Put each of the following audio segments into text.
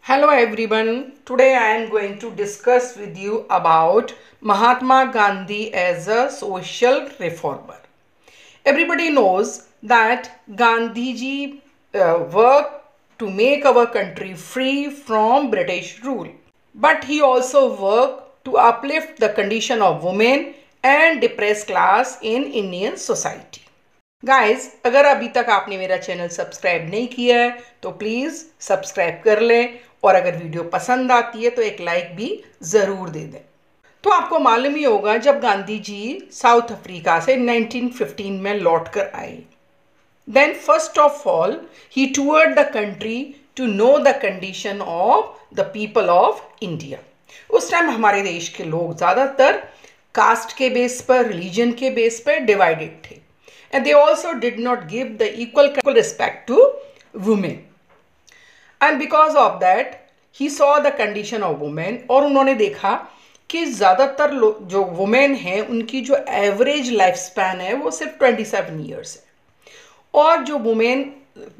Hello everyone. Today I am going to discuss with you about Mahatma Gandhi as a social reformer. Everybody knows that Gandhiji worked to make our country free from British rule. But he also worked to uplift the condition of women and depressed class in Indian society. Guys, अगर अभी तक आपने मेरा channel subscribe नहीं किया है तो please subscribe कर लें और अगर वीडियो पसंद आती है तो एक लाइक भी ज़रूर दे दें। तो आपको मालूम ही होगा जब गांधी जी साउथ अफ्रीका से 1915 में लौट कर आए, then first of all he toured the country to know the condition of the people of India. उस टाइम हमारे देश के लोग ज़्यादातर कास्ट के बेस पर, रिलीजन के बेस पर डिवाइडेड थे, and they also did not give the equal respect to women, and because of that he saw the condition of women। और उन्होंने देखा कि ज़्यादातर जो वुमेन हैं उनकी जो एवरेज लाइफ स्पैन है वो सिर्फ 27 ईयर्स है, और जो वुमेन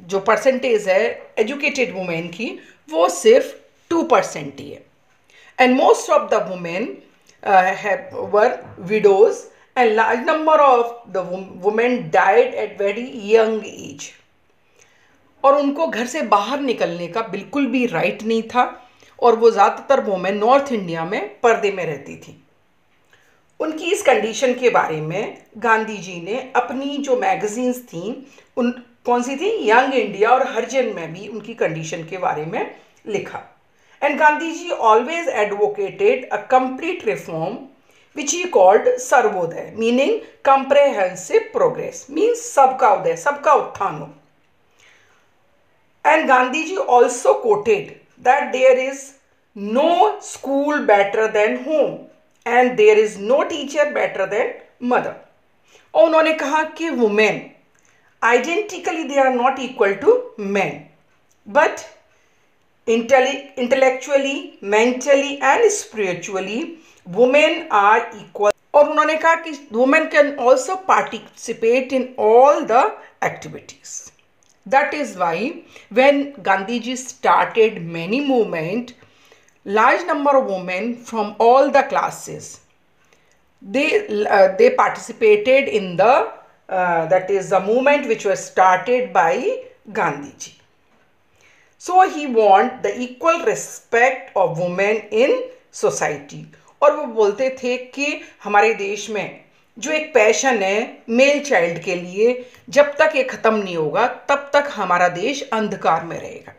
जो परसेंटेज है एजुकेटेड वुमेन की वो सिर्फ 2% ही है, and most of the women were widows and large number of the women died at very young age। और उनको घर से बाहर निकलने का बिल्कुल भी राइट नहीं था, और वो ज़्यादातर वुमेन नॉर्थ इंडिया में पर्दे में रहती थी। उनकी इस कंडीशन के बारे में गांधी जी ने अपनी जो मैगजीन्स थी उन कौन सी थी, यंग इंडिया और हरिजन में भी उनकी कंडीशन के बारे में लिखा। And Gandhi ji always advocated a complete reform which he called Sarvodaya, meaning comprehensive progress, means सबका उदय, सबका उत्थान हो। And Gandhiji also quoted that there is no school better than home and there is no teacher better than mother। और उन्होंने कहा कि women identically they are not equal to men, but intellectually, mentally and spiritually women are equal। और उन्होंने कहा कि women can also participate in all the activities। That is why when Gandhiji started many movement, large number of women from all the classes they participated in the that is the movement which was started by Gandhiji। So he want the equal respect of women in society। और वो बोलते थे कि हमारे देश में जो एक पैशन है मेल चाइल्ड के लिए, जब तक ये ख़त्म नहीं होगा तब तक हमारा देश अंधकार में रहेगा।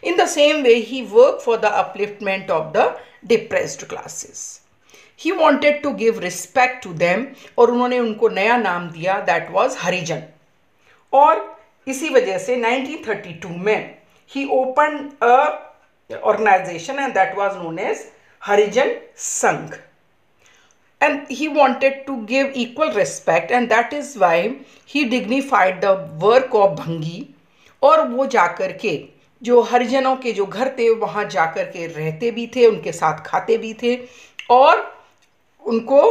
In the same way he work for the upliftment of the depressed classes. He wanted to give respect to them, और उन्होंने उनको नया नाम दिया, दैट वाज हरिजन। और इसी वजह से 1932 में ही open a organisation and that was known as Harijan Sangh, and he wanted to give equal respect, and that is why he dignified the work of Bhangi। और वो जाकर के जो हरिजनों के जो घर थे वहाँ जाकर के रहते भी थे, उनके साथ खाते भी थे, और उनको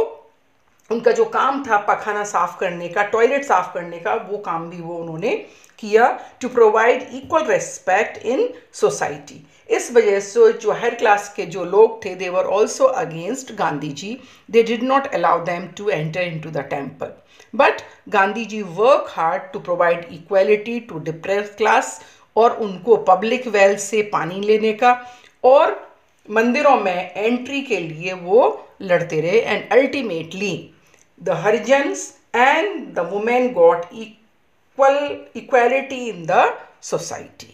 उनका जो काम था पखाना साफ़ करने का, टॉयलेट साफ़ करने का, वो काम भी वो उन्होंने किया to provide equal respect in society. इस वजह से जो हायर क्लास के जो लोग थे they were also against Gandhi ji, they did not allow them to enter into the temple, but Gandhi ji work hard to provide equality to depressed class, और उनको पब्लिक वेल से पानी लेने का और मंदिरों में एंट्री के लिए वो लड़ते रहे। And ultimately the Harijans and the women got equality in the society।